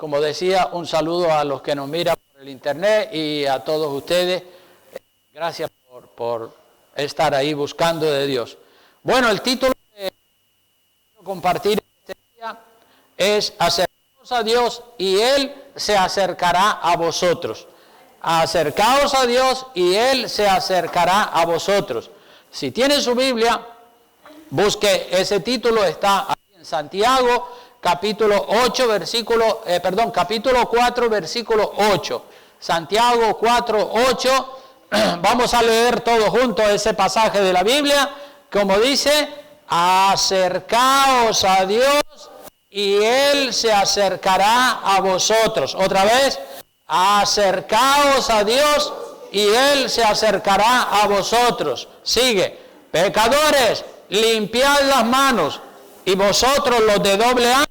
como decía, un saludo a los que nos miran por el internet y a todos ustedes. Gracias por estar ahí buscando de Dios. Bueno, el título que quiero compartir este día es Acercaos a Dios y Él se acercará a vosotros. Acercaos a Dios y Él se acercará a vosotros. Si tiene su Biblia, busque ese título, está ahí en Santiago, capítulo 4, versículo 8. Santiago 4, 8. Vamos a leer todos juntos ese pasaje de la Biblia, como dice, acercaos a Dios y Él se acercará a vosotros. Otra vez, acercaos a Dios y Él se acercará a vosotros. Sigue, pecadores, limpiad las manos, y vosotros los de doble ánimo,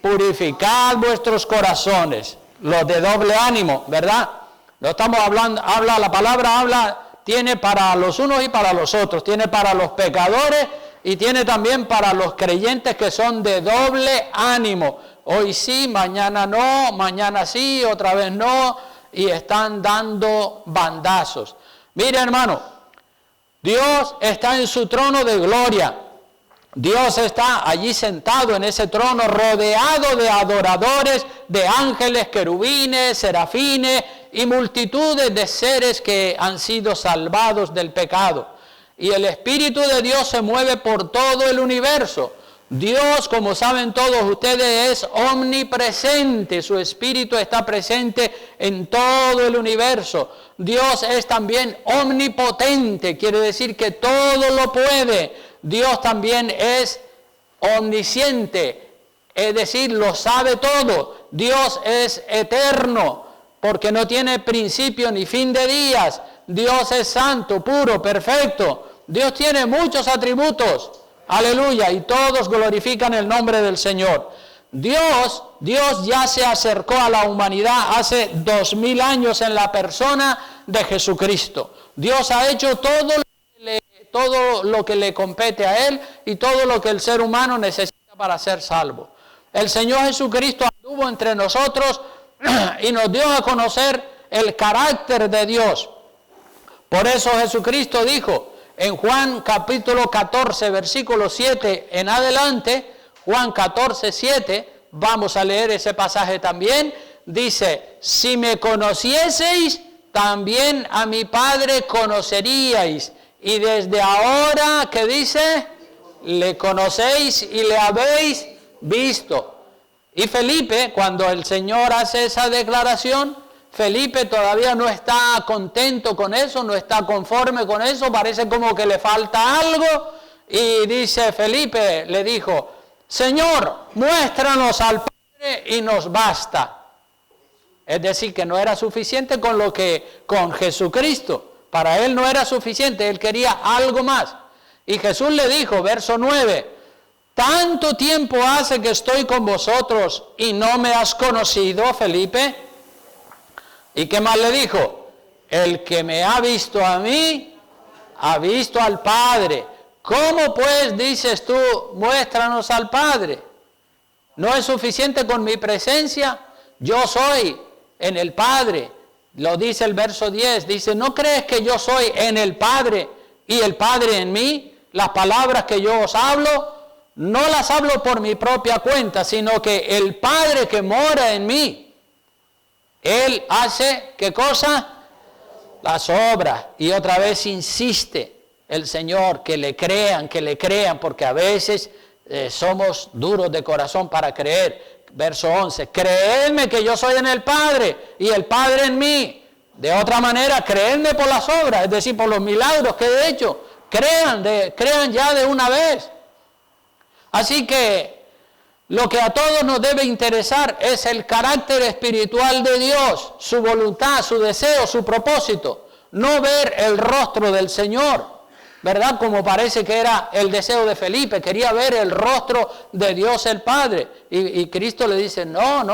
purificad vuestros corazones. Los de doble ánimo, ¿verdad? No estamos hablando, la palabra tiene para los unos y para los otros, tiene para los pecadores y tiene también para los creyentes que son de doble ánimo. Hoy sí, mañana no, mañana sí, otra vez no, y están dando bandazos. Mire, hermano, Dios está en su trono de gloria. Dios está allí sentado en ese trono, rodeado de adoradores, de ángeles, querubines, serafines y multitudes de seres que han sido salvados del pecado. Y el Espíritu de Dios se mueve por todo el universo. Dios, como saben todos ustedes, es omnipresente. Su Espíritu está presente en todo el universo. Dios es también omnipotente, quiere decir que todo lo puede. Dios también es omnisciente, es decir, lo sabe todo. Dios es eterno, porque no tiene principio ni fin de días. Dios es santo, puro, perfecto. Dios tiene muchos atributos, aleluya, y todos glorifican el nombre del Señor. Dios ya se acercó a la humanidad hace 2000 años en la persona de Jesucristo. Dios ha hecho todo lo que le compete a Él y todo lo que el ser humano necesita para ser salvo. El Señor Jesucristo anduvo entre nosotros y nos dio a conocer el carácter de Dios. Por eso Jesucristo dijo en Juan capítulo 14, versículo 7 en adelante, Juan 14, 7, vamos a leer ese pasaje también, dice, si me conocieseis, también a mi Padre conoceríais. Y desde ahora, ¿qué dice? Le conocéis y le habéis visto. Y Felipe, cuando el Señor hace esa declaración, Felipe todavía no está contento con eso, no está conforme con eso, parece como que le falta algo. Y dice Felipe, le dijo, Señor, muéstranos al Padre y nos basta. Es decir, que no era suficiente con Jesucristo. Para él no era suficiente, él quería algo más. Y Jesús le dijo, verso 9, ¿tanto tiempo hace que estoy con vosotros y no me has conocido, Felipe? ¿Y qué más le dijo? El que me ha visto a mí, ha visto al Padre. ¿Cómo pues dices tú, muéstranos al Padre? ¿No es suficiente con mi presencia? Yo soy en el Padre. Lo dice el verso 10, dice, ¿no crees que yo soy en el Padre y el Padre en mí? Las palabras que yo os hablo, no las hablo por mi propia cuenta, sino que el Padre que mora en mí, Él hace, ¿qué cosa? Las obras. Y otra vez insiste el Señor que le crean, porque a veces somos duros de corazón para creer. Verso 11, creedme que yo soy en el Padre y el Padre en mí. De otra manera, creedme por las obras, es decir, por los milagros que he hecho. Crean ya de una vez. Así que lo que a todos nos debe interesar es el carácter espiritual de Dios, su voluntad, su deseo, su propósito. No ver el rostro del Señor, ¿verdad? Como parece que era el deseo de Felipe, quería ver el rostro de Dios el Padre. Y Cristo le dice, no,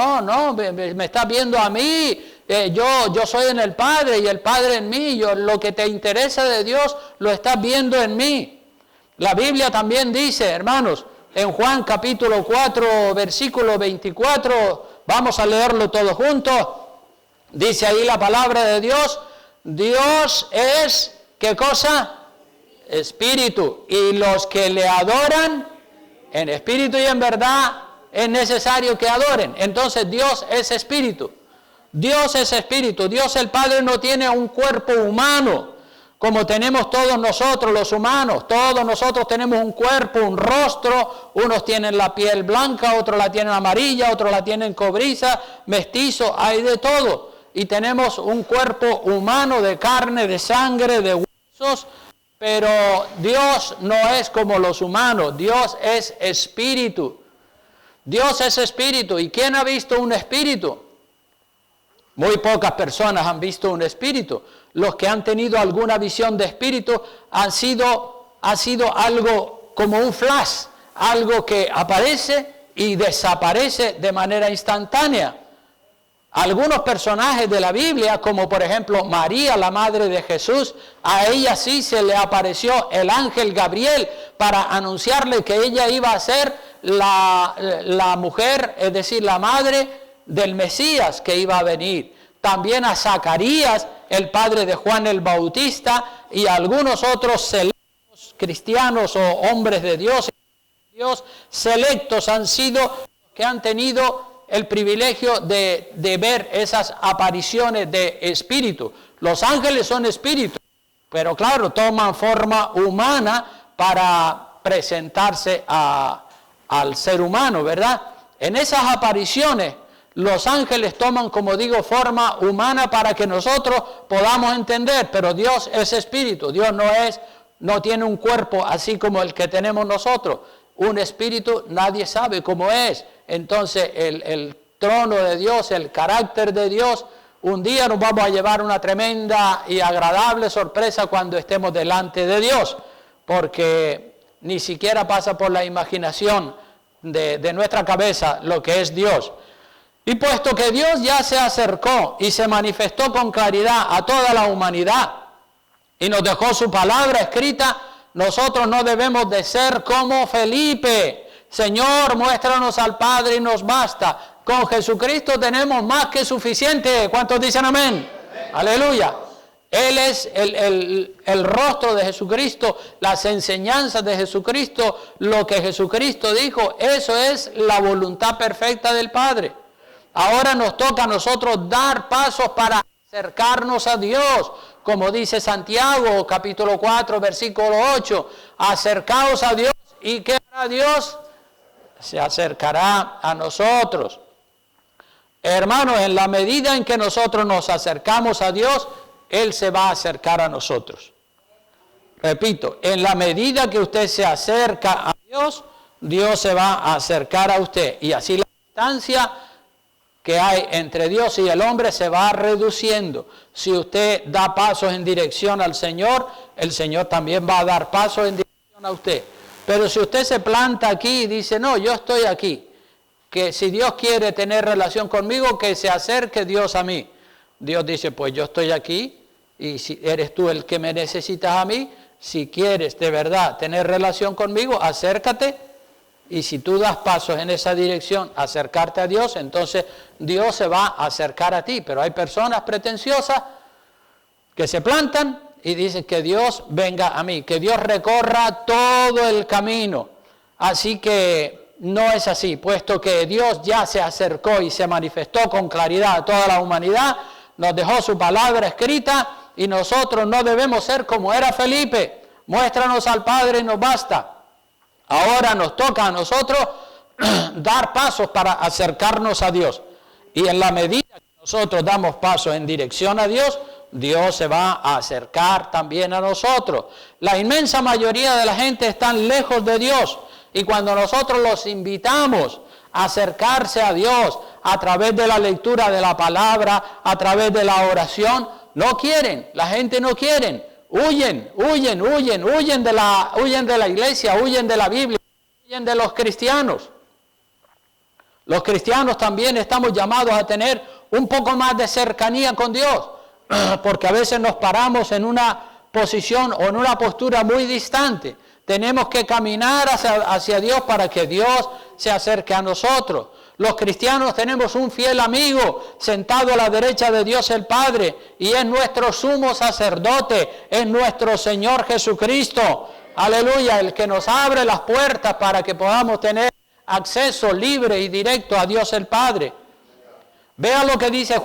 me estás viendo a mí, yo soy en el Padre y el Padre en mí, lo que te interesa de Dios lo estás viendo en mí. La Biblia también dice, hermanos, en Juan capítulo 4, versículo 24, Vamos a leerlo todo juntos. Dice ahí la palabra de Dios. Dios es, ¿qué cosa? Espíritu. Y los que le adoran en espíritu y en verdad es necesario que adoren. Entonces Dios es espíritu. Dios es espíritu. Dios el Padre no tiene un cuerpo humano como tenemos todos nosotros los humanos. Todos nosotros tenemos un cuerpo, un rostro. Unos tienen la piel blanca, otros la tienen amarilla, otros la tienen cobriza, mestizo, hay de todo. Y tenemos un cuerpo humano de carne, de sangre, de huesos. Pero Dios no es como los humanos. Dios es espíritu. Dios es espíritu. ¿Y quién ha visto un espíritu? Muy pocas personas han visto un espíritu. Los que han tenido alguna visión de espíritu ha sido algo como un flash, algo que aparece y desaparece de manera instantánea. Algunos personajes de la Biblia, como por ejemplo María, la madre de Jesús, a ella sí se le apareció el ángel Gabriel para anunciarle que ella iba a ser la mujer, es decir, la madre del Mesías que iba a venir. También a Zacarías, el padre de Juan el Bautista, y a algunos otros selectos cristianos o hombres de Dios selectos han sido los que han tenido el privilegio de ver esas apariciones de espíritu. Los ángeles son espíritus, pero claro, toman forma humana para presentarse al ser humano, ¿verdad? En esas apariciones, los ángeles toman, como digo, forma humana para que nosotros podamos entender, pero Dios es espíritu. Dios no tiene un cuerpo así como el que tenemos nosotros. Un espíritu nadie sabe cómo es. Entonces el trono de Dios, el carácter de Dios, un día nos vamos a llevar una tremenda y agradable sorpresa cuando estemos delante de Dios, porque ni siquiera pasa por la imaginación de nuestra cabeza lo que es Dios. Y puesto que Dios ya se acercó y se manifestó con claridad a toda la humanidad y nos dejó su palabra escrita, nosotros no debemos de ser como Felipe. Señor, muéstranos al Padre y nos basta. Con Jesucristo tenemos más que suficiente. ¿Cuántos dicen amén? Aleluya. Él es el rostro de Jesucristo, las enseñanzas de Jesucristo, lo que Jesucristo dijo, eso es la voluntad perfecta del Padre. Ahora nos toca a nosotros dar pasos para acercarnos a Dios, como dice Santiago, capítulo 4, versículo 8, acercaos a Dios, ¿y qué hará Dios? Se acercará a nosotros. Hermanos, en la medida en que nosotros nos acercamos a Dios, Él se va a acercar a nosotros. Repito, en la medida que usted se acerca a Dios, Dios se va a acercar a usted. Y así la distancia que hay entre Dios y el hombre se va reduciendo. Si usted da pasos en dirección al Señor, el Señor también va a dar pasos en dirección a usted. Pero si usted se planta aquí y dice, no, yo estoy aquí, que si Dios quiere tener relación conmigo, que se acerque Dios a mí. Dios dice, pues yo estoy aquí y si eres tú el que me necesitas a mí, si quieres de verdad tener relación conmigo, acércate. Y si tú das pasos en esa dirección, acercarte a Dios, entonces Dios se va a acercar a ti. Pero hay personas pretenciosas que se plantan y dicen que Dios venga a mí, que Dios recorra todo el camino. Así que no es así, puesto que Dios ya se acercó y se manifestó con claridad a toda la humanidad, nos dejó su palabra escrita y nosotros no debemos ser como era Felipe. Muéstranos al Padre y nos basta. Ahora nos toca a nosotros dar pasos para acercarnos a Dios. Y en la medida que nosotros damos pasos en dirección a Dios, Dios se va a acercar también a nosotros. La inmensa mayoría de la gente están lejos de Dios. Y cuando nosotros los invitamos a acercarse a Dios a través de la lectura de la palabra, a través de la oración, no quieren, la gente no quiere. Huyen de la iglesia, huyen de la Biblia, huyen de los cristianos. Los cristianos también estamos llamados a tener un poco más de cercanía con Dios, porque a veces nos paramos en una posición o en una postura muy distante. Tenemos que caminar hacia Dios para que Dios se acerque a nosotros. Los cristianos tenemos un fiel amigo sentado a la derecha de Dios el Padre, y es nuestro sumo sacerdote, es nuestro Señor Jesucristo. Aleluya, el que nos abre las puertas para que podamos tener acceso libre y directo a Dios el Padre. Vea lo que dice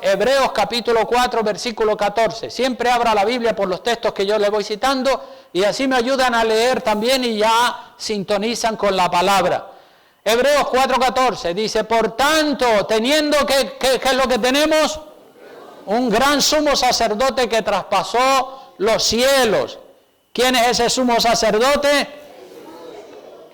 Hebreos capítulo 4, versículo 14. Siempre abra la Biblia por los textos que yo le voy citando y así me ayudan a leer también y ya sintonizan con la palabra. Hebreos 4:14 dice, por tanto, teniendo ¿qué es lo que tenemos? Un gran sumo sacerdote que traspasó los cielos. ¿Quién es ese sumo sacerdote?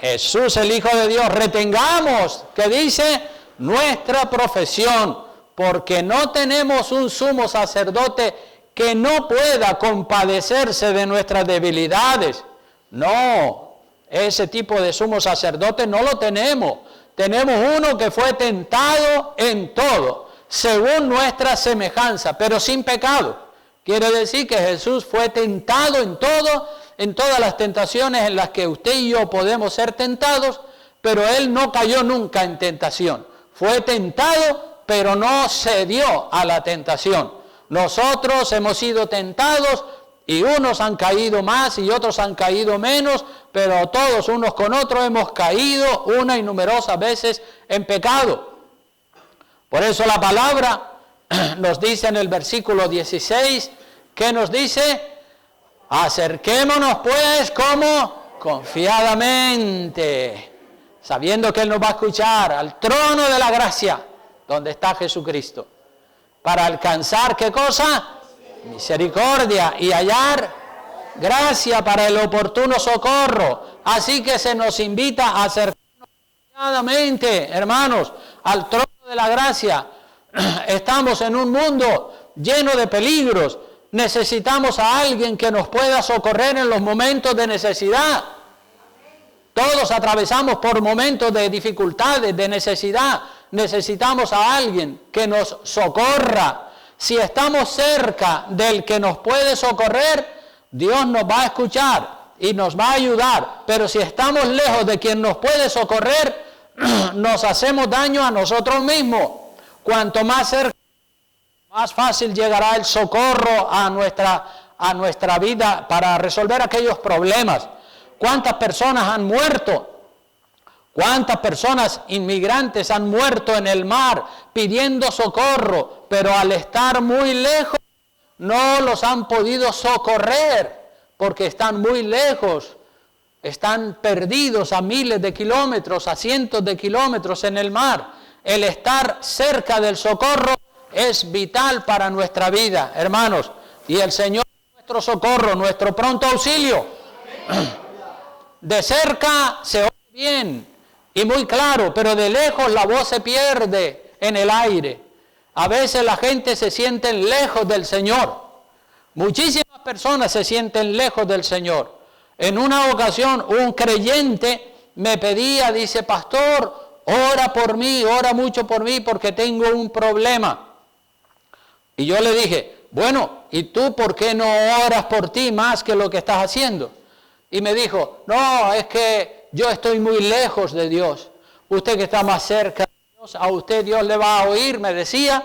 Jesús, el Hijo de Dios. Retengamos, ¿qué dice? Nuestra profesión, porque no tenemos un sumo sacerdote que no pueda compadecerse de nuestras debilidades. No. Ese tipo de sumo sacerdote no lo tenemos. Tenemos uno que fue tentado en todo, según nuestra semejanza, pero sin pecado. Quiere decir que Jesús fue tentado en todo, en todas las tentaciones en las que usted y yo podemos ser tentados, pero Él no cayó nunca en tentación. Fue tentado, pero no cedió a la tentación. Nosotros hemos sido tentados, y unos han caído más y otros han caído menos, pero todos unos con otros hemos caído una y numerosas veces en pecado. Por eso la palabra nos dice en el versículo 16, ¿qué nos dice? Acerquémonos pues como confiadamente, sabiendo que Él nos va a escuchar, al trono de la gracia, donde está Jesucristo, para alcanzar, ¿qué cosa? Misericordia y hallar gracia para el oportuno socorro. Así que se nos invita a acercarnos confiadamente, hermanos, al trono de la gracia. Estamos en un mundo lleno de peligros. Necesitamos a alguien que nos pueda socorrer en los momentos de necesidad. Todos atravesamos por momentos de dificultades, de necesidad. Necesitamos a alguien que nos socorra. Si estamos cerca del que nos puede socorrer, Dios nos va a escuchar y nos va a ayudar. Pero si estamos lejos de quien nos puede socorrer, nos hacemos daño a nosotros mismos. Cuanto más cerca, más fácil llegará el socorro a nuestra vida para resolver aquellos problemas. ¿Cuántas personas han muerto? ¿Cuántas personas inmigrantes han muerto en el mar pidiendo socorro, pero al estar muy lejos no los han podido socorrer porque están muy lejos, están perdidos a miles de kilómetros, a cientos de kilómetros en el mar? El estar cerca del socorro es vital para nuestra vida, hermanos, y el Señor es nuestro socorro, nuestro pronto auxilio. De cerca se oye bien y muy claro, pero de lejos la voz se pierde en el aire. A veces la gente se siente lejos del Señor. Muchísimas personas se sienten lejos del Señor. En una ocasión un creyente me pedía, dice, pastor, ora por mí, ora mucho por mí porque tengo un problema. Y yo le dije, bueno, ¿y tú por qué no oras por ti más que lo que estás haciendo? Y me dijo, no, es que yo estoy muy lejos de Dios. Usted que está más cerca de Dios, a usted Dios le va a oír, me decía.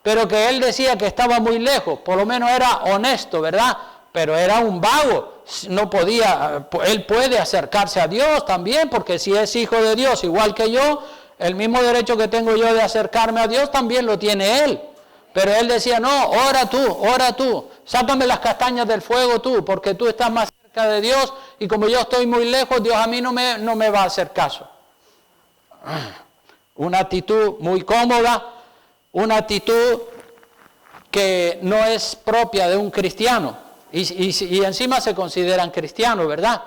Pero que él decía que estaba muy lejos, por lo menos era honesto, ¿verdad? Pero era un vago, no podía, él puede acercarse a Dios también, porque si es hijo de Dios, igual que yo, el mismo derecho que tengo yo de acercarme a Dios también lo tiene él. Pero él decía, no, ora tú, sácame las castañas del fuego tú, porque tú estás más cerca de Dios, y como yo estoy muy lejos, Dios a mí no me va a hacer caso. Una actitud muy cómoda, una actitud que no es propia de un cristiano, y encima se consideran cristianos, ¿verdad?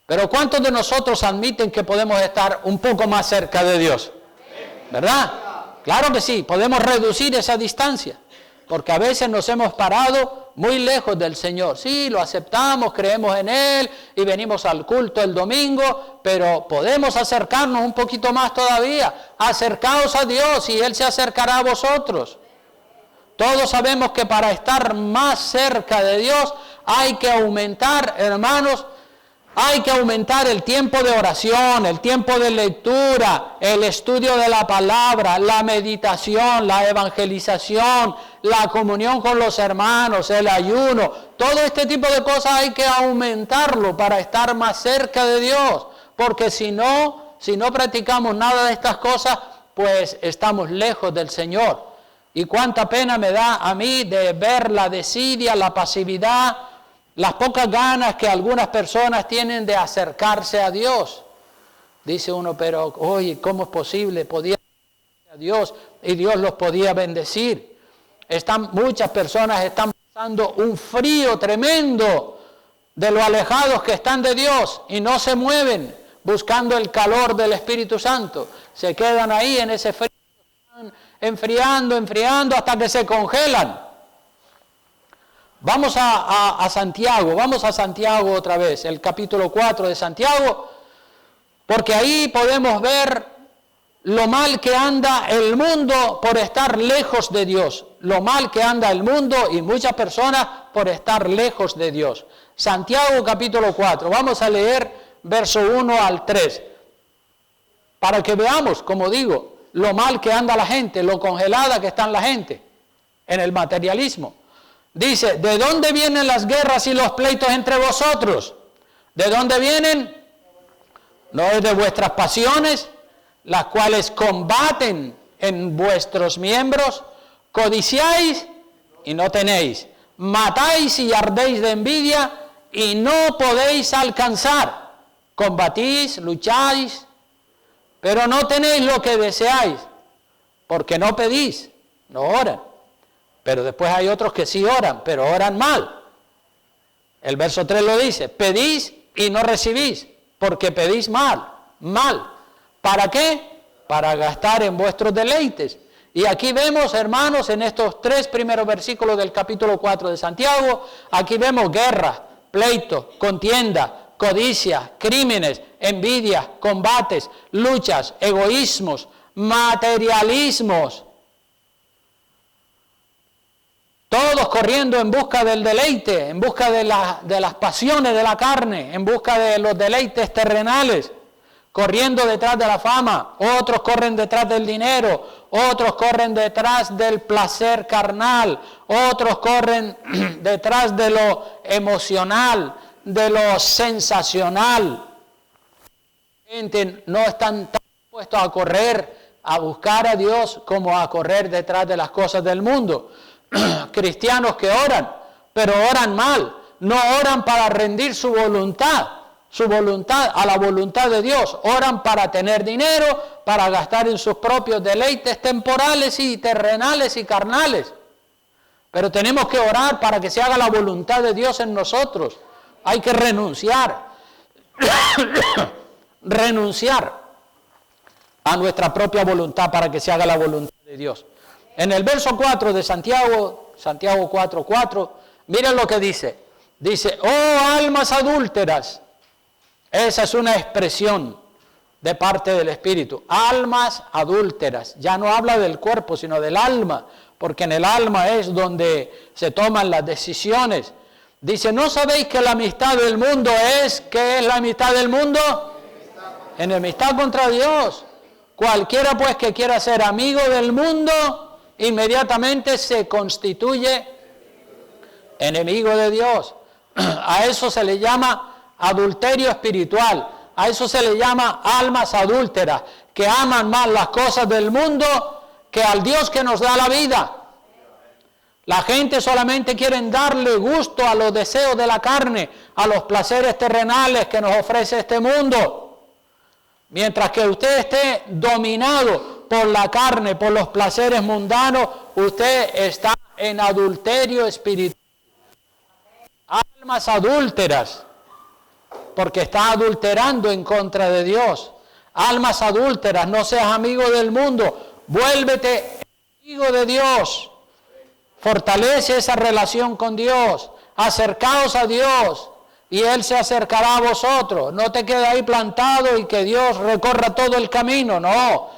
Pero ¿cuántos de nosotros admiten que podemos estar un poco más cerca de Dios? ¿Verdad? Claro que sí, podemos reducir esa distancia, porque a veces nos hemos parado muy lejos del Señor. Sí, lo aceptamos, creemos en Él y venimos al culto el domingo, pero podemos acercarnos un poquito más todavía. Acercaos a Dios y Él se acercará a vosotros. Todos sabemos que para estar más cerca de Dios hay que aumentar, hermanos, Hay que aumentar el tiempo de oración, el tiempo de lectura, el estudio de la palabra, la meditación, la evangelización, la comunión con los hermanos, el ayuno. Todo este tipo de cosas hay que aumentarlo para estar más cerca de Dios. Porque si no practicamos nada de estas cosas, pues estamos lejos del Señor. Y cuánta pena me da a mí de ver la desidia, la pasividad, las pocas ganas que algunas personas tienen de acercarse a Dios. Dice uno, pero oye, ¿cómo es posible? Podía acercarse a Dios y Dios los podía bendecir. Muchas personas están pasando un frío tremendo de lo alejados que están de Dios y no se mueven buscando el calor del Espíritu Santo. Se quedan ahí en ese frío, enfriando hasta que se congelan. Vamos a Santiago otra vez, el capítulo 4 de Santiago, porque ahí podemos ver lo mal que anda el mundo por estar lejos de Dios, lo mal que anda el mundo y muchas personas por estar lejos de Dios. Santiago capítulo 4, vamos a leer verso 1 al 3, para que veamos, como digo, lo mal que anda la gente, lo congelada que está la gente en el materialismo. Dice, ¿de dónde vienen las guerras y los pleitos entre vosotros? ¿De dónde vienen? ¿No es de vuestras pasiones, las cuales combaten en vuestros miembros? Codiciáis y no tenéis, matáis y ardéis de envidia y no podéis alcanzar. Combatís, lucháis, pero no tenéis lo que deseáis, porque no pedís, no oran. Pero después hay otros que sí oran, pero oran mal. El verso 3 lo dice, pedís y no recibís, porque pedís mal. ¿Para qué? Para gastar en vuestros deleites. Y aquí vemos, hermanos, en estos 3 primeros versículos del capítulo 4 de Santiago, aquí vemos guerra, pleito, contienda, codicia, crímenes, envidia, combates, luchas, egoísmos, materialismos. Todos corriendo en busca del deleite, en busca de las pasiones de la carne, en busca de los deleites terrenales, corriendo detrás de la fama. Otros corren detrás del dinero, otros corren detrás del placer carnal, otros corren detrás de lo emocional, de lo sensacional. Gente no están tan dispuestos a correr, a buscar a Dios como a correr detrás de las cosas del mundo. Cristianos que oran, pero oran mal, no oran para rendir su voluntad a la voluntad de Dios, oran para tener dinero, para gastar en sus propios deleites temporales y terrenales y carnales. Pero tenemos que orar para que se haga la voluntad de Dios en nosotros. Hay que renunciar a nuestra propia voluntad para que se haga la voluntad de Dios. En el verso 4 de Santiago 4:4, miren lo que dice. Dice, oh almas adúlteras. Esa es una expresión de parte del Espíritu. Almas adúlteras. Ya no habla del cuerpo, sino del alma, porque en el alma es donde se toman las decisiones. Dice, ¿no sabéis que la amistad del mundo ¿qué es la amistad del mundo? Enemistad contra Dios. Cualquiera pues que quiera ser amigo del mundo, inmediatamente se constituye enemigo de Dios. A eso se le llama adulterio espiritual. A eso se le llama almas adúlteras, que aman más las cosas del mundo que al Dios que nos da la vida. La gente solamente quiere darle gusto a los deseos de la carne, a los placeres terrenales que nos ofrece este mundo. Mientras que usted esté dominado por la carne, por los placeres mundanos, usted está en adulterio espiritual. Almas adúlteras, porque está adulterando en contra de Dios. Almas adúlteras, no seas amigo del mundo, vuélvete amigo de Dios. Fortalece esa relación con Dios, acercaos a Dios y Él se acercará a vosotros. No te quedes ahí plantado y que Dios recorra todo el camino, no.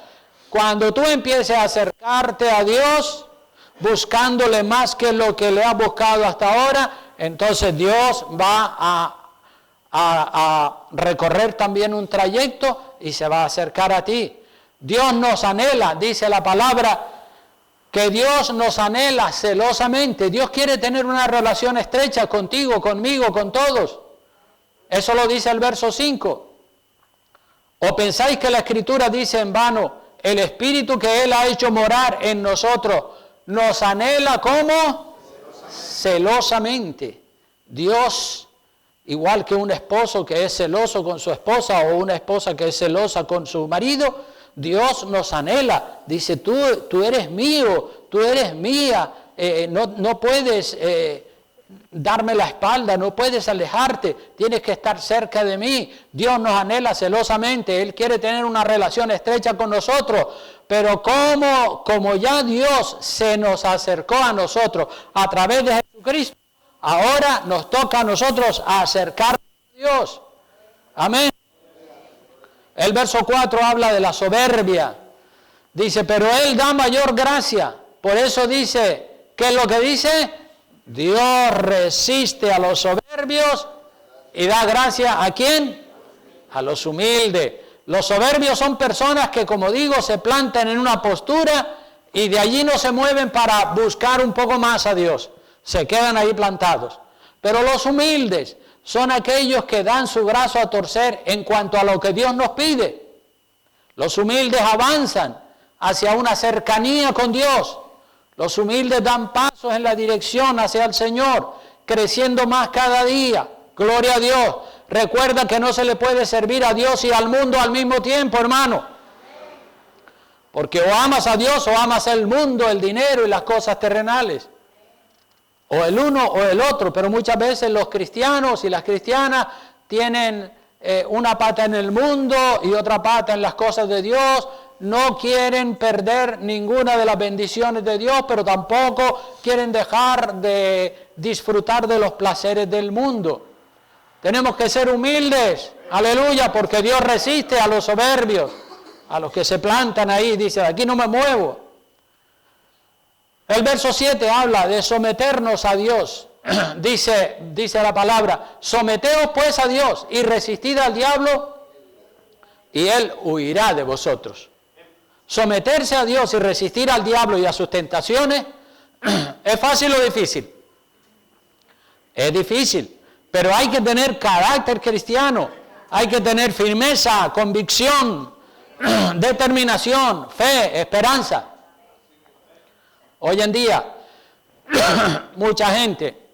Cuando tú empieces a acercarte a Dios, buscándole más que lo que le has buscado hasta ahora, entonces Dios va a recorrer también un trayecto y se va a acercar a ti. Dios nos anhela, dice la palabra, que Dios nos anhela celosamente. Dios quiere tener una relación estrecha contigo, conmigo, con todos. Eso lo dice el verso 5. ¿O pensáis que la Escritura dice en vano, el Espíritu que Él ha hecho morar en nosotros nos anhela como celosamente? Dios, igual que un esposo que es celoso con su esposa o una esposa que es celosa con su marido, Dios nos anhela. Dice, tú eres mío, tú eres mía, no puedes darme la espalda, no puedes alejarte, tienes que estar cerca de mí. Dios nos anhela celosamente, Él quiere tener una relación estrecha con nosotros, pero como ya Dios se nos acercó a nosotros a través de Jesucristo, ahora nos toca a nosotros acercarnos a Dios. Amén. El verso 4 habla de la soberbia. Dice, pero Él da mayor gracia. Por eso dice, ¿qué es lo que dice? Dios resiste a los soberbios y da gracia ¿a quién? A los humildes. Los soberbios son personas que, como digo, se plantan en una postura y de allí no se mueven para buscar un poco más a Dios. Se quedan ahí plantados. Pero los humildes son aquellos que dan su brazo a torcer en cuanto a lo que Dios nos pide. Los humildes avanzan hacia una cercanía con Dios. Los humildes dan pasos en la dirección hacia el Señor, creciendo más cada día. Gloria a Dios. Recuerda que no se le puede servir a Dios y al mundo al mismo tiempo, hermano. Porque o amas a Dios o amas el mundo, el dinero y las cosas terrenales. O el uno o el otro, pero muchas veces los cristianos y las cristianas tienen una pata en el mundo y otra pata en las cosas de Dios. No quieren perder ninguna de las bendiciones de Dios, pero tampoco quieren dejar de disfrutar de los placeres del mundo. Tenemos que ser humildes, aleluya, porque Dios resiste a los soberbios, a los que se plantan ahí, dice, aquí no me muevo. El verso 7 habla de someternos a Dios. dice la palabra, someteos pues a Dios y resistid al diablo y Él huirá de vosotros. Someterse a Dios y resistir al diablo y a sus tentaciones, ¿es fácil o difícil? Es difícil, pero hay que tener carácter cristiano, hay que tener firmeza, convicción, determinación, fe, esperanza. Hoy en día, mucha gente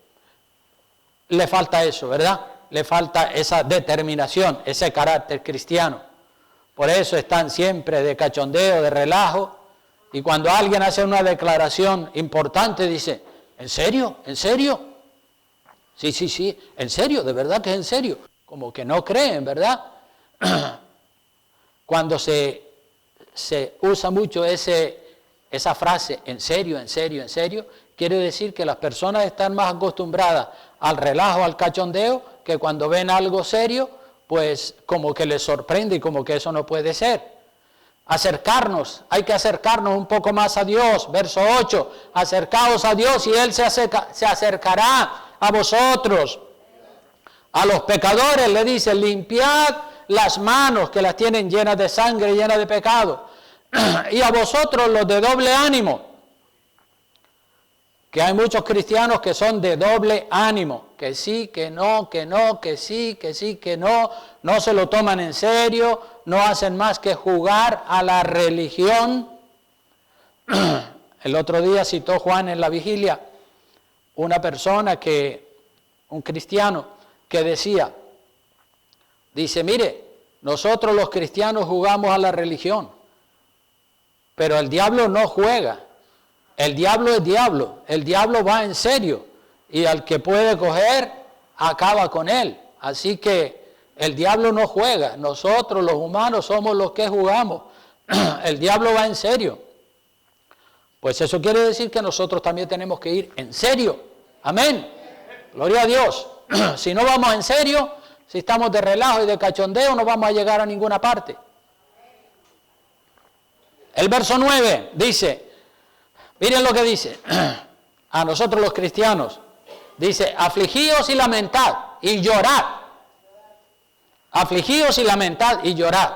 le falta eso, ¿verdad? Le falta esa determinación, ese carácter cristiano. Por eso están siempre de cachondeo, de relajo. Y cuando alguien hace una declaración importante, dice, ¿en serio? ¿En serio? Sí, ¿en serio? ¿De verdad que es en serio? Como que no creen, ¿verdad? Cuando se usa mucho esa frase, ¿en serio, en serio, en serio? Quiere decir que las personas están más acostumbradas al relajo, al cachondeo, que cuando ven algo serio, pues como que les sorprende y como que eso no puede ser. Hay que acercarnos un poco más a Dios. Verso 8, acercaos a Dios y Él se acercará a vosotros. A los pecadores le dice, limpiad las manos que las tienen llenas de sangre y llenas de pecado. Y a vosotros los de doble ánimo, que hay muchos cristianos que son de doble ánimo, que sí, que no, que no, que sí, que no, no se lo toman en serio, no hacen más que jugar a la religión. El otro día citó Juan en la vigilia una persona un cristiano, que dice, mire, nosotros los cristianos jugamos a la religión, pero el diablo no juega. El diablo es diablo, el diablo va en serio y al que puede coger acaba con él. Así que el diablo no juega, nosotros los humanos somos los que jugamos. El diablo va en serio. Pues eso quiere decir que nosotros también tenemos que ir en serio. Amén. Gloria a Dios. Si no vamos en serio, si estamos de relajo y de cachondeo, no vamos a llegar a ninguna parte. El verso 9 dice, miren lo que dice, a nosotros los cristianos, dice, afligíos y lamentad y llorad. Afligíos y lamentad y llorad.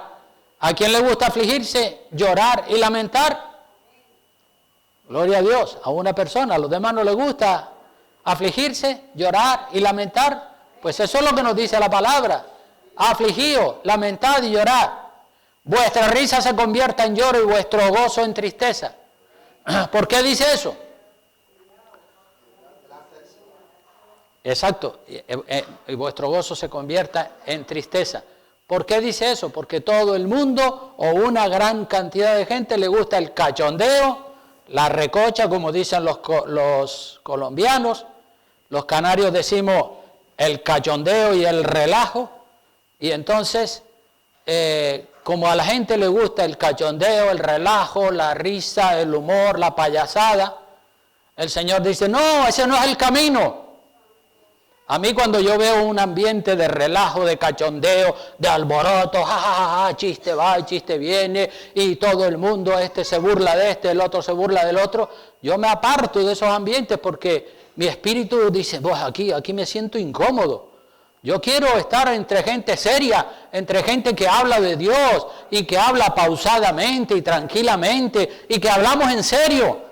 ¿A quién le gusta afligirse, llorar y lamentar? Gloria a Dios, a una persona. A los demás no les gusta afligirse, llorar y lamentar. Pues eso es lo que nos dice la palabra. Afligíos, lamentad y llorad. Vuestra risa se convierta en lloro y vuestro gozo en tristeza. ¿Por qué dice eso? Exacto, y vuestro gozo se convierta en tristeza. ¿Por qué dice eso? Porque todo el mundo o una gran cantidad de gente le gusta el cachondeo, la recocha, como dicen los colombianos. Los canarios decimos el cachondeo y el relajo. Y entonces, como a la gente le gusta el cachondeo, el relajo, la risa, el humor, la payasada, el Señor dice, no, ese no es el camino. A mí cuando yo veo un ambiente de relajo, de cachondeo, de alboroto, ja, chiste va, chiste viene, y todo el mundo, este se burla de este, el otro se burla del otro, yo me aparto de esos ambientes porque mi espíritu dice, pues aquí me siento incómodo. Yo quiero estar entre gente seria, entre gente que habla de Dios y que habla pausadamente y tranquilamente y que hablamos en serio.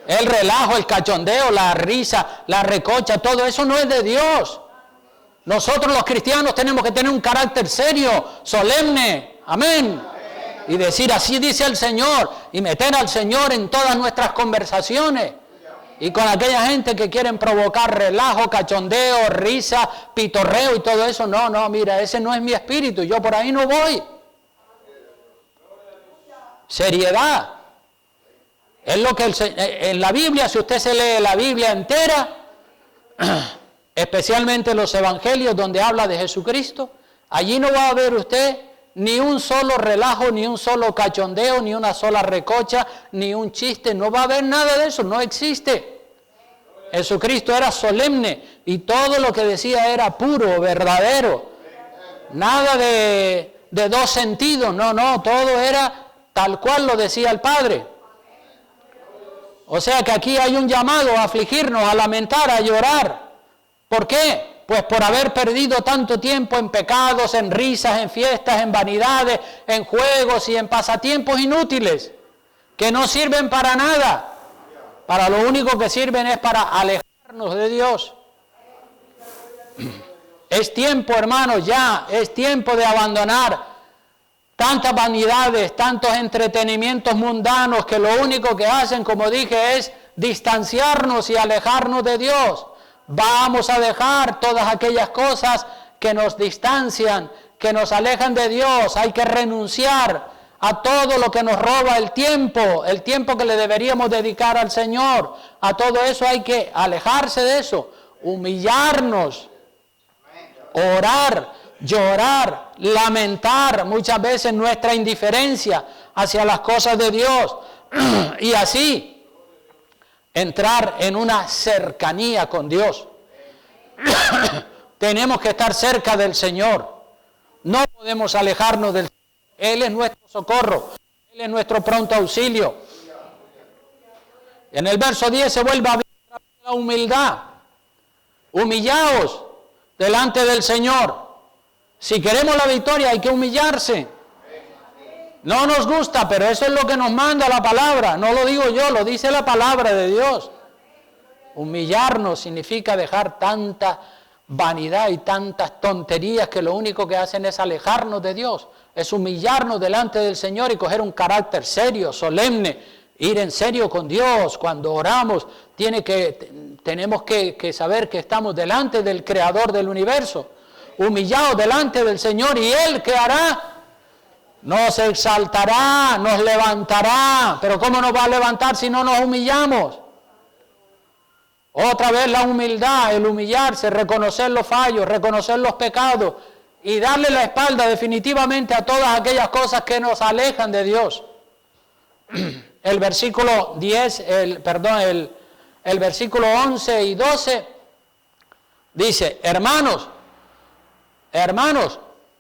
El relajo, el cachondeo, la risa, la recocha, todo eso no es de Dios. Nosotros los cristianos tenemos que tener un carácter serio, solemne, amén. Y decir así dice el Señor y meter al Señor en todas nuestras conversaciones. Y con aquella gente que quieren provocar relajo, cachondeo, risa, pitorreo y todo eso, no, mira, ese no es mi espíritu, yo por ahí no voy. Seriedad. Es lo que en la Biblia, si usted se lee la Biblia entera, especialmente los evangelios donde habla de Jesucristo, allí no va a ver usted ni un solo relajo, ni un solo cachondeo, ni una sola recocha, ni un chiste, no va a haber nada de eso, no existe. Jesucristo era solemne y todo lo que decía era puro, verdadero. Nada de dos sentidos, no, todo era tal cual lo decía el Padre. O sea que aquí hay un llamado a afligirnos, a lamentar, a llorar. ¿Por qué? Pues por haber perdido tanto tiempo en pecados, en risas, en fiestas, en vanidades, en juegos y en pasatiempos inútiles, que no sirven para nada. Para lo único que sirven es para alejarnos de Dios. Es tiempo, hermanos, ya, es tiempo de abandonar tantas vanidades, tantos entretenimientos mundanos que lo único que hacen, como dije, es distanciarnos y alejarnos de Dios. Vamos a dejar todas aquellas cosas que nos distancian, que nos alejan de Dios. Hay que renunciar a todo lo que nos roba el tiempo que le deberíamos dedicar al Señor. A todo eso hay que alejarse de eso, humillarnos, orar, llorar, lamentar muchas veces nuestra indiferencia hacia las cosas de Dios y así entrar en una cercanía con Dios. Tenemos que estar cerca del Señor, no podemos alejarnos del Señor. Él es nuestro socorro, Él es nuestro pronto auxilio. En el verso 10 se vuelve a hablar de la humildad. Humillaos delante del Señor. Si queremos la victoria hay que humillarse. No nos gusta, pero eso es lo que nos manda la palabra. No lo digo yo, lo dice la palabra de Dios. Humillarnos significa dejar tanta vanidad y tantas tonterías que lo único que hacen es alejarnos de Dios. Es humillarnos delante del Señor y coger un carácter serio, solemne, ir en serio con Dios. Cuando oramos tenemos que saber que estamos delante del Creador del universo, humillados delante del Señor, y Él, ¿qué hará? Nos exaltará, nos levantará. Pero ¿cómo nos va a levantar si no nos humillamos? Otra vez la humildad, el humillarse, reconocer los fallos, reconocer los pecados y darle la espalda definitivamente a todas aquellas cosas que nos alejan de Dios. El versículo 10, el versículo 11 y 12 dice: hermanos,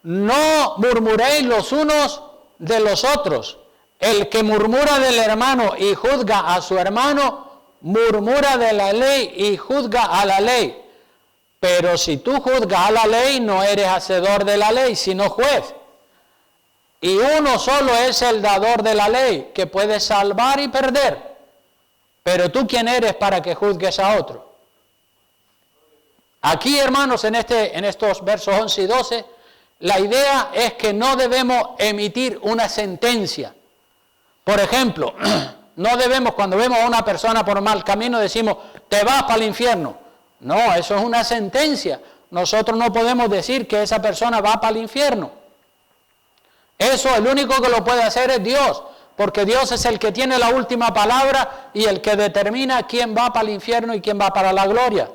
no murmuréis los unos de los otros. El que murmura del hermano y juzga a su hermano, murmura de la ley y juzga a la ley. Pero si tú juzgas la ley, no eres hacedor de la ley, sino juez. Y uno solo es el dador de la ley, que puede salvar y perder. Pero tú, ¿quién eres para que juzgues a otro? Aquí, hermanos, en estos versos 11 y 12, la idea es que no debemos emitir una sentencia. Por ejemplo, no debemos, cuando vemos a una persona por mal camino, decimos, te vas para el infierno. No, eso es una sentencia. Nosotros no podemos decir que esa persona va para el infierno. Eso, el único que lo puede hacer es Dios, porque Dios es el que tiene la última palabra y el que determina quién va para el infierno y quién va para la gloria.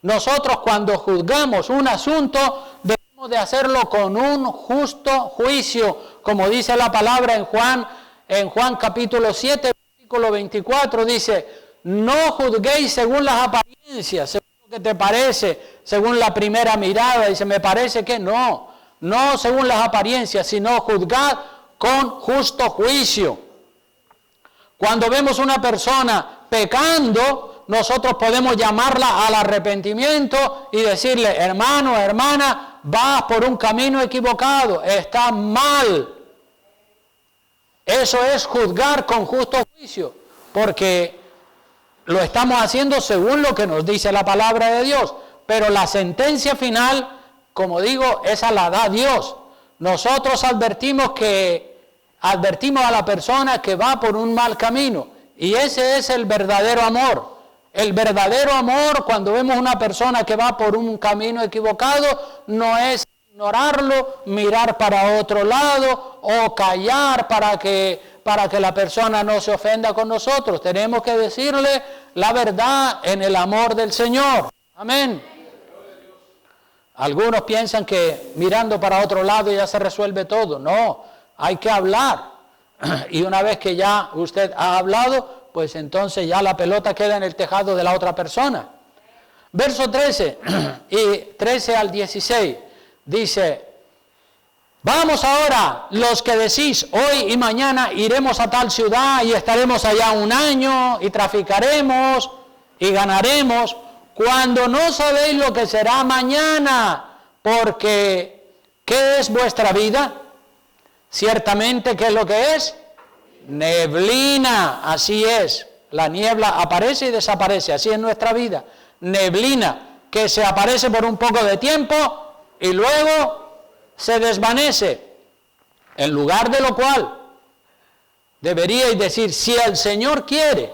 Nosotros, cuando juzgamos un asunto, debemos de hacerlo con un justo juicio, como dice la palabra en Juan capítulo 7, versículo 24, dice, no juzguéis según las apariencias, según lo que te parece, según la primera mirada, dice, me parece que no según las apariencias, sino juzgad con justo juicio. Cuando vemos una persona pecando, nosotros podemos llamarla al arrepentimiento y decirle, hermano, hermana, vas por un camino equivocado, está mal. Eso es juzgar con justo juicio, porque lo estamos haciendo según lo que nos dice la palabra de Dios. Pero la sentencia final, como digo, esa la da Dios. Nosotros advertimos a la persona que va por un mal camino, y ese es el verdadero amor. El verdadero amor, cuando vemos una persona que va por un camino equivocado, no es ignorarlo, mirar para otro lado o callar para que la persona no se ofenda con nosotros. Tenemos que decirle la verdad en el amor del Señor. Amén. Algunos piensan que mirando para otro lado ya se resuelve todo. No, hay que hablar. Y una vez que ya usted ha hablado, pues entonces ya la pelota queda en el tejado de la otra persona. Verso 13 y 13 al 16 dice, vamos ahora los que decís, hoy y mañana iremos a tal ciudad y estaremos allá un año y traficaremos y ganaremos, cuando no sabéis lo que será mañana, porque ¿qué es vuestra vida? Ciertamente, ¿qué es lo que es? Neblina, así es. La niebla aparece y desaparece, así es nuestra vida. Neblina, que se aparece por un poco de tiempo y luego se desvanece. En lugar de lo cual, deberíais decir, si el Señor quiere,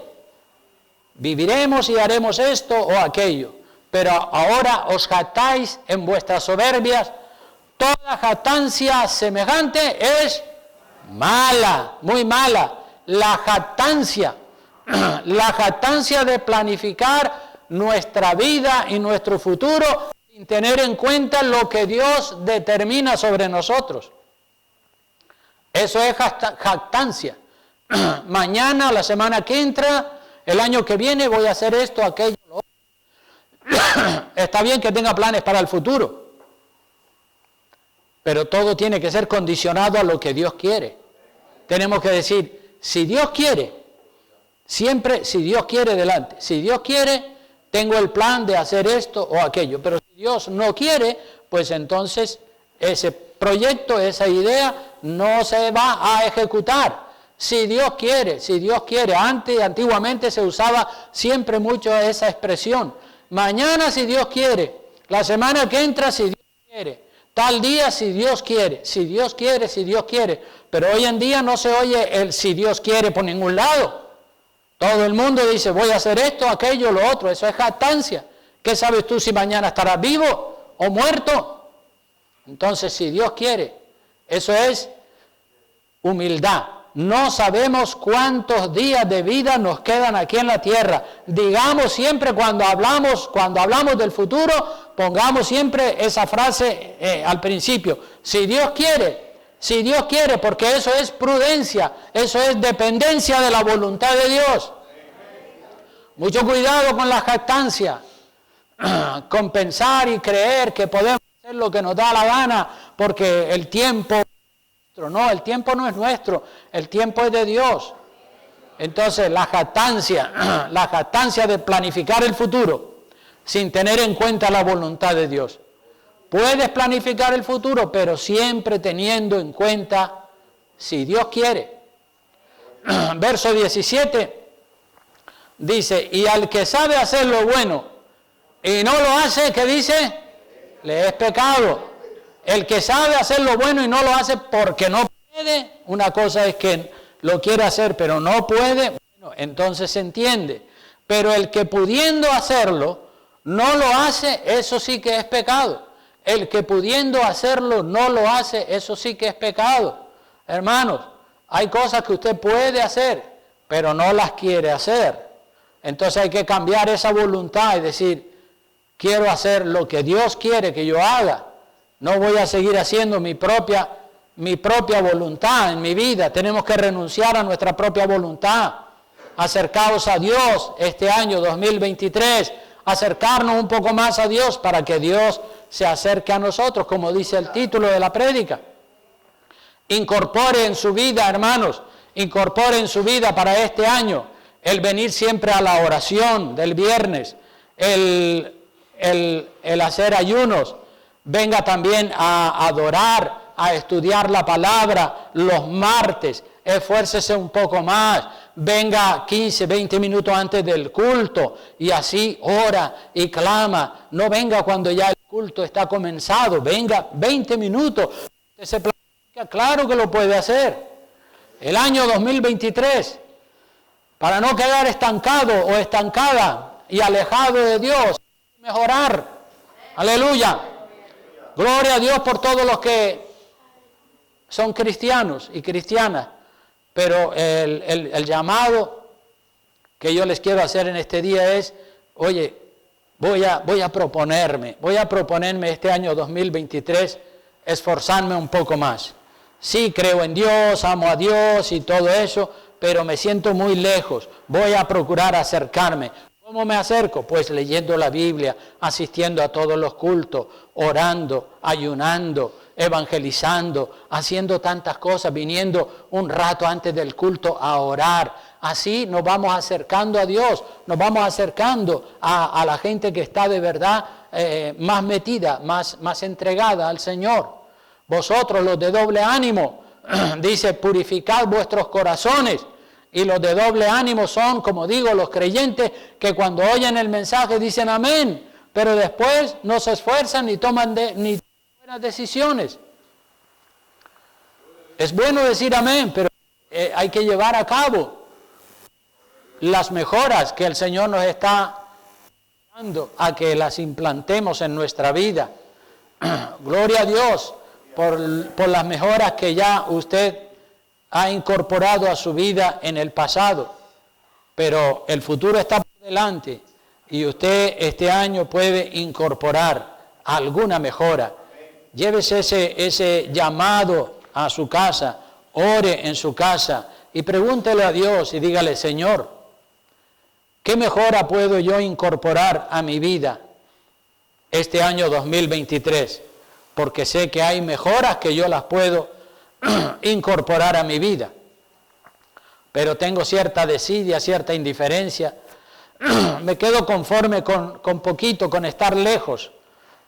viviremos y haremos esto o aquello. Pero ahora os jactáis en vuestras soberbias. Toda jactancia semejante es mala, muy mala. La jactancia de planificar nuestra vida y nuestro futuro sin tener en cuenta lo que Dios determina sobre nosotros. Eso es jactancia. Mañana, la semana que entra, el año que viene voy a hacer esto, aquello, lo otro. Está bien que tenga planes para el futuro, pero todo tiene que ser condicionado a lo que Dios quiere. Tenemos que decir, si Dios quiere, siempre si Dios quiere delante. Si Dios quiere, tengo el plan de hacer esto o aquello. Pero si Dios no quiere, pues entonces ese proyecto, esa idea no se va a ejecutar. Si Dios quiere. Antiguamente se usaba siempre mucho esa expresión. Mañana si Dios quiere, la semana que entra si Dios quiere, tal día si Dios quiere, si Dios quiere. Pero hoy en día no se oye el si Dios quiere por ningún lado. Todo el mundo dice voy a hacer esto, aquello, lo otro. Eso es jactancia. ¿Qué sabes tú si mañana estarás vivo o muerto? Entonces si Dios quiere, eso es humildad. No sabemos cuántos días de vida nos quedan aquí en la tierra. Digamos siempre cuando hablamos del futuro, pongamos siempre esa frase al principio. Si Dios quiere, porque eso es prudencia, eso es dependencia de la voluntad de Dios. Mucho cuidado con la jactancia, con pensar y creer que podemos hacer lo que nos da la gana, porque el tiempo... No, el tiempo no es nuestro, el tiempo es de Dios. Entonces la jactancia de planificar el futuro, sin tener en cuenta la voluntad de Dios. Puedes planificar el futuro, pero siempre teniendo en cuenta si Dios quiere. Verso 17 dice, y al que sabe hacer lo bueno y no lo hace, ¿qué dice? Le es pecado. El que sabe hacer lo bueno y no lo hace porque no puede, una cosa es que lo quiere hacer pero no puede, bueno, entonces se entiende. Pero el que pudiendo hacerlo no lo hace, eso sí que es pecado. El que pudiendo hacerlo no lo hace, eso sí que es pecado. Hermanos, hay cosas que usted puede hacer, pero no las quiere hacer. Entonces hay que cambiar esa voluntad y decir, quiero hacer lo que Dios quiere que yo haga. No voy a seguir haciendo mi propia voluntad en mi vida. Tenemos que renunciar a nuestra propia voluntad. Acercaos a Dios este año 2023. Acercarnos un poco más a Dios para que Dios se acerque a nosotros, como dice el título de la prédica. Incorpore en su vida, hermanos, incorpore en su vida para este año el venir siempre a la oración del viernes, el hacer ayunos, venga también a adorar, a estudiar la palabra los martes, esfuércese un poco más, venga 15, 20 minutos antes del culto y así ora y clama, no venga cuando ya el culto está comenzado, venga 20 minutos, usted se planifica, claro que lo puede hacer. El año 2023, para no quedar estancado o estancada y alejado de Dios, mejorar, aleluya, gloria a Dios por todos los que son cristianos y cristianas. Pero el llamado que yo les quiero hacer en este día es, oye, voy a proponerme este año 2023 esforzarme un poco más. Sí, creo en Dios, amo a Dios y todo eso, pero me siento muy lejos. Voy a procurar acercarme. ¿Cómo me acerco? Pues leyendo la Biblia, asistiendo a todos los cultos, orando, ayunando, evangelizando, haciendo tantas cosas, viniendo un rato antes del culto a orar. Así nos vamos acercando a Dios, nos vamos acercando a la gente que está de verdad más metida, más entregada al Señor. Vosotros los de doble ánimo, dice, purificad vuestros corazones. Y los de doble ánimo son, como digo, los creyentes que cuando oyen el mensaje dicen amén, pero después no se esfuerzan ni toman buenas decisiones. Es bueno decir amén, pero hay que llevar a cabo las mejoras que el Señor nos está dando a que las implantemos en nuestra vida. Gloria a Dios por las mejoras que ya usted ha incorporado a su vida en el pasado, pero el futuro está por delante y usted este año puede incorporar alguna mejora. Llévese ese llamado a su casa, ore en su casa y pregúntele a Dios y dígale, Señor, ¿qué mejora puedo yo incorporar a mi vida este año 2023? Porque sé que hay mejoras que yo las puedo incorporar a mi vida, pero tengo cierta desidia, cierta indiferencia, me quedo conforme con poquito, con estar lejos.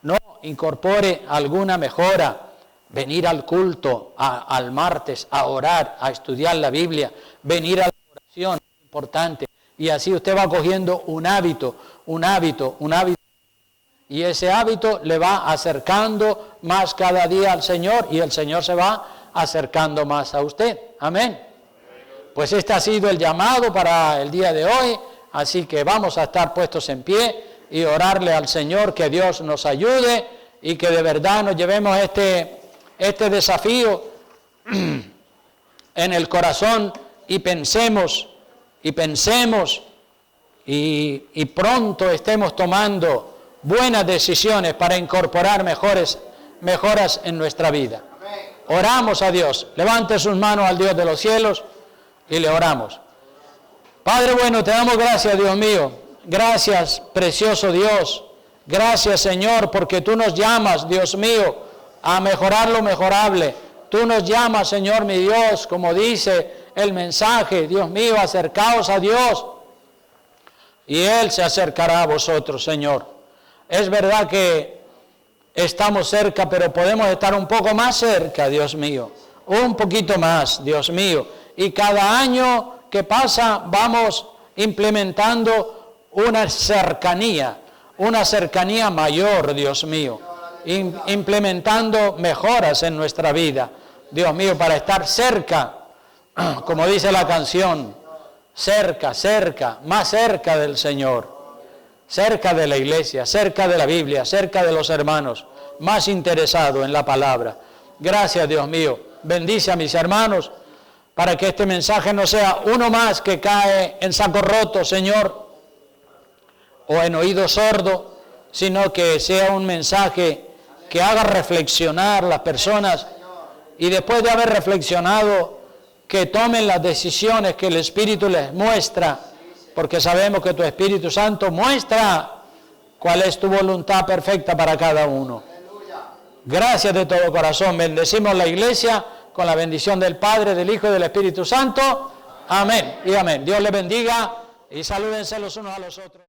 No, incorpore alguna mejora, venir al culto, al martes, a orar, a estudiar la Biblia, venir a la oración, importante, y así usted va cogiendo un hábito, y ese hábito le va acercando más cada día al Señor, y el Señor se va acercando más a usted. Amén. Pues este ha sido el llamado para el día de hoy, así que vamos a estar puestos en pie y orarle al Señor que Dios nos ayude y que de verdad nos llevemos este desafío en el corazón y pensemos y pronto estemos tomando buenas decisiones para incorporar mejoras en nuestra vida. Oramos a Dios. Levante sus manos al Dios de los cielos y le oramos. Padre bueno, te damos gracias, Dios mío. Gracias, precioso Dios. Gracias, Señor, porque tú nos llamas, Dios mío, a mejorar lo mejorable. Tú nos llamas, Señor, mi Dios, como dice el mensaje, Dios mío, acercaos a Dios y Él se acercará a vosotros, Señor. Es verdad que estamos cerca, pero podemos estar un poco más cerca, Dios mío. Un poquito más, Dios mío. Y cada año que pasa vamos implementando una cercanía mayor, Dios mío. Implementando mejoras en nuestra vida, Dios mío, para estar cerca, como dice la canción, cerca, más cerca del Señor, cerca de la iglesia, cerca de la Biblia, cerca de los hermanos, más interesado en la palabra. Gracias, Dios mío. Bendice a mis hermanos para que este mensaje no sea uno más que cae en saco roto, Señor, o en oído sordo, sino que sea un mensaje que haga reflexionar las personas y después de haber reflexionado, que tomen las decisiones que el Espíritu les muestra, porque sabemos que tu Espíritu Santo muestra cuál es tu voluntad perfecta para cada uno. Gracias de todo corazón. Bendecimos la iglesia con la bendición del Padre, del Hijo y del Espíritu Santo. Amén y amén. Dios les bendiga y salúdense los unos a los otros.